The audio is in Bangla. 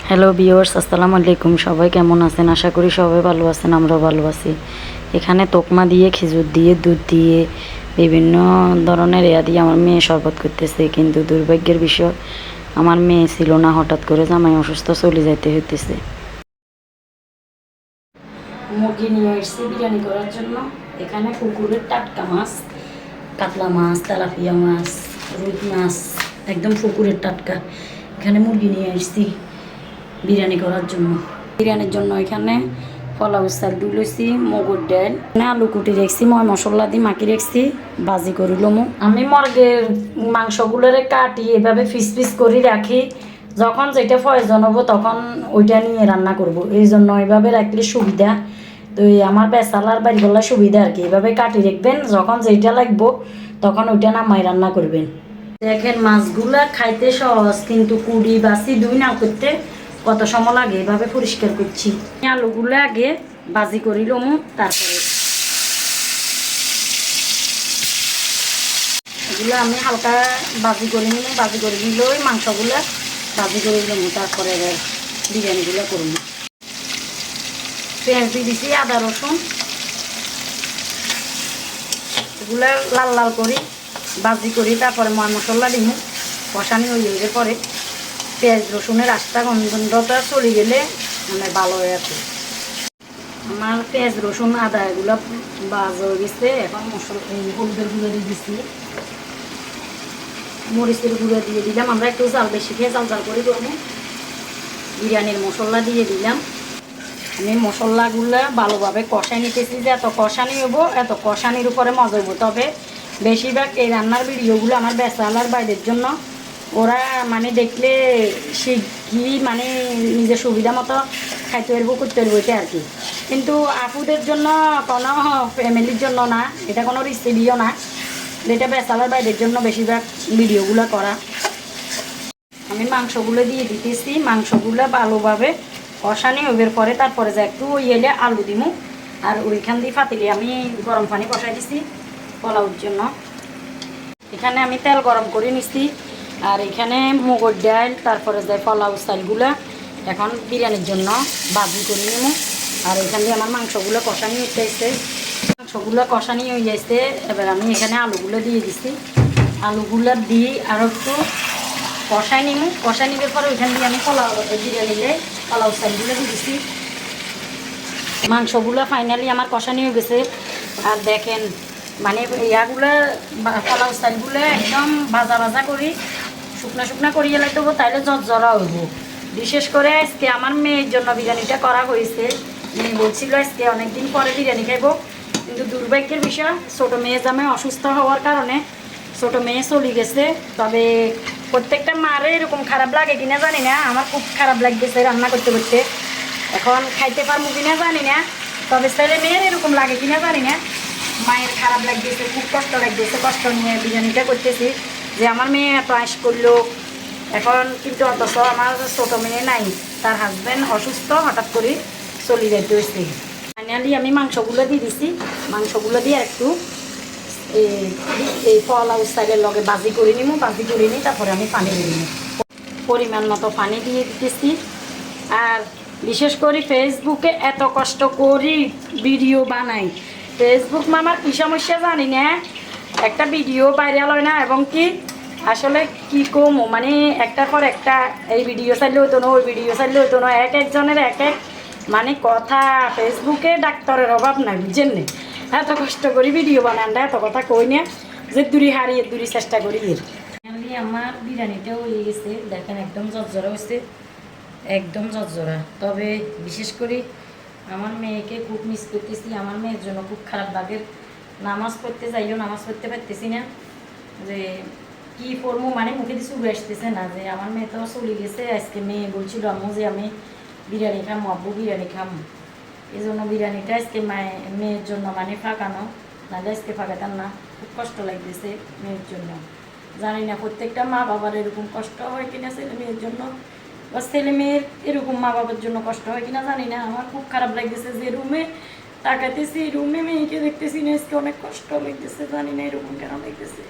হ্যালো ভিউয়ার্স, আসসালামু আলাইকুম। সবাই কেমন আছেন? আশা করি সবাই ভালো আছেন, আমরাও ভালো আছি। এখানে তোকমা দিয়ে, খেজুর দিয়ে, দুধ দিয়ে, বিভিন্ন ধরনের দিয়ে আমার মেয়ে শরবত করতেছে। কিন্তু দুর্ভাগ্যের বিষয়, আমার মেয়ে ছিল না, হঠাৎ করে জামাই অসুস্থ, চলে যাইতে হইতেছে। মুরগি নিয়ে এসেছি বিরিয়ানি করার জন্য। এখানে পুকুরের টাটকা মাছ, কাতলা মাছ, তেলাপিয়া মাছ, রুই মাছ, একদম পুকুরের টাটকা। এখানে মুরগি নিয়ে এসেছি বিরিয়ানি করার জন্য। বিরিয়ানির জন্য এখানে পোলাও চাল লইছি, মগুর ডাল, আলু কুটি রেখছি, ময় মশলা দিয়ে মাখি রেখছি, ভাজি করি লমু। আমি মুরগির মাংসগুলোরে কাটি এভাবে পিস পিস করে রাখি, যখন যেটা প্রয়োজন হবো তখন ওইটা নিয়ে রান্না করব। এই জন্য এভাবে রাখলে সুবিধা। তো আমার বেসালার বাড়িগুলা সুবিধা আর কি, এভাবে কাটি রাখবেন, যখন যেটা লাগবো তখন ওইটা নামাই রান্না করবেন। দেখেন মাছগুলা খাইতে সহজ, কিন্তু কুড়ি বাছি দুই না করতে কত সময় লাগে। এভাবে পরিষ্কার করছি। আলুগুলো আগে ভাজি করি লমু, তারপরে এগুলো আমি হালকা ভাজি করে নিব। ভাজি করে দিলে ওই মাংসগুলো ভাজি করে লমু, তারপরে এবার বিরিয়ানিগুলো করবো। পেঁয়াজ দিয়ে দিছি, আদা রসুন, এগুলো লাল লাল করি ভাজি করি, তারপরে ময় মশলা দিব। কষানি হয়ে পরে পেঁয়াজ রসুনের আস্তা গন্ধটা চলে গেলে মানে ভালো হয়ে আছে। আমার পেঁয়াজ রসুন আদা এগুলো ভাজা হয়ে গেছে। এখন মশলা হলুদের গুঁড়ো দিয়ে দিচ্ছি, মরিচের গুঁড়ো দিয়ে দিলাম। আমরা একটু চাল বেশি খেয়ে চাল চাল করে করবো। বিরিয়ানির মশলা দিয়ে দিলাম। আমি মশলাগুলো ভালোভাবে কষাই নিতেছি, যে এত কষানি হবো, এত কষানির উপরে মজা হবো। তবে বেশিরভাগ এই রান্নার ভিডিওগুলো আমার বেচালার বাইরের জন্য। ওরা মানে দেখলে শিখি, মানে নিজের সুবিধা মতো খাইতে পারবো, করতে পারবো, এটা আর কি। কিন্তু আপুদের জন্য, কোনো ফ্যামিলির জন্য না, এটা কোনো রেসিপিও না, এটা বেচালার বাইরের জন্য বেশিরভাগ ভিডিওগুলো করা। আমি মাংসগুলো দিয়ে দিতেছি। মাংসগুলো ভালোভাবে কষানি হইবার পরে তারপরে যা একটু এলে আলু দিমু। আর ওইখান দিয়ে ফাতিলে আমি গরম পানি বসাই দিছি পোলাওর জন্য। এখানে আমি তেল গরম করে নিছি। আর এখানে মুগের ডাল, তারপরে যায় পোলাও চালগুলো এখন বিরিয়ানির জন্য ভাজি করে নিমু। আর এখান দিয়ে আমার মাংসগুলো কষানি হয়ে যাইছে। মাংসগুলো কষানি হয়ে যাইছে, এবার আমি এখানে আলুগুলো দিয়ে দিছি। আলুগুলো দিয়ে আরও একটু কষাই নিমু। কষাই নিবার পরে ওইখান দিয়ে আমি পোলাও বিরিয়ানিলে পোলাও চালগুলো দিয়ে দিছি। মাংসগুলো ফাইনালি আমার কষানি হয়ে গেছে। আর দেখেন মানে ইয়াগুলো পোলাও চালগুলো একদম ভাজা ভাজা করি, শুকনা শুকনা করিয়ে লাগতে হবো, তাইলে জরা হইব। বিশেষ করে আজকে আমার মেয়ের জন্য বিরিয়ানিটা করা হয়েছে। মেয়ে বলছিল আজকে অনেকদিন পরে বিরিয়ানি খাইব, কিন্তু দুর্ভাগ্যের বিষয় ছোটো মেয়ে জামাই অসুস্থ হওয়ার কারণে ছোটো মেয়ে চলে গেছে। তবে প্রত্যেকটা মারে এরকম খারাপ লাগে কিনা জানি না, আমার খুব খারাপ লাগতেছে রান্না করতে করতে। এখন খাইতে পারবো কিনা জানি না, তবে ছেলে মেয়ের এরকম লাগে কিনা জানি না, মায়ের খারাপ লাগতেছে, খুব কষ্ট লাগতেছে। কষ্ট নিয়ে বিরিয়ানিটা করতেছি, যে আমার মেয়ে এত আশ করলো এখন, কিন্তু অথচ আমার ছোটো মেয়ে নাই, তার হাজব্যান্ড অসুস্থ, হঠাৎ করে চলে যেতে হয়েছে। ফাইনালি আমি মাংসগুলো দিয়ে দিছি। মাংসগুলো দিয়ে একটু এই পোলাও চালের লগে ভাজি করে নিব। ভাজি করে নিই, তারপরে আমি পানি দিয়ে নিব, পরিমাণ মতো পানি দিয়ে দিতেছি। আর বিশেষ করে ফেসবুকে এত কষ্ট করি ভিডিও বানাই। ফেসবুক আমার কী সমস্যা জানি না, একটা ভিডিও ভাইরাল হয় না, এবং কি আসলে কি কম মানে একটার পর একটা, এই ভিডিও চাইলে হতো না, ওই ভিডিও চাইলে হতো না, এক একজনের এক এক মানে কথা। ফেসবুকে ডাক্তারের অভাব নাই, বুঝছেন না? এত কষ্ট করি ভিডিও বানান, এত কথা কই না, যে দূরি হারিয়ে দূরি চেষ্টা করি। আমার বিরিয়ানিটাও হয়ে গেছে, দেখেন একদম ঝরঝরা হয়েছে, একদম ঝরঝরা। তবে বিশেষ করে আমার মেয়েকে খুব মিস করতেছি। আমার মেয়ের জন্য খুব খারাপ লাগে। নামাজ পড়তে যাইও, নামাজ পড়তে পারতেছি না, যে কি করবো, মানে মুখে দিয়ে চুড়ে আসতেছে না, যে আমার মেয়ে তো চলে গেছে। আজকে মেয়ে বলছিল আম্মু যে আমি বিরিয়ানি খামো, আব্বু বিরিয়ানি খামো। এই জন্য বিরিয়ানিটা আজকে মেয়ের জন্য মানে ফাঁকানো, নাহলে আজকে ফাঁকাতাম না। খুব কষ্ট লাগতেছে মেয়ের জন্য। জানি না প্রত্যেকটা মা বাবার এরকম কষ্ট হয় কিনা ছেলে মেয়ের জন্য, বা ছেলে মেয়ের এরকম মা বাবার জন্য কষ্ট হয় কিনা জানি না। আমার খুব খারাপ লাগতেছে, যে রুমে তাকাইতেছি, রুমে মেয়েকে দেখতেছি না, আজকে অনেক কষ্ট লাগতেছে, জানি না এরকম কেন লাগতেছে।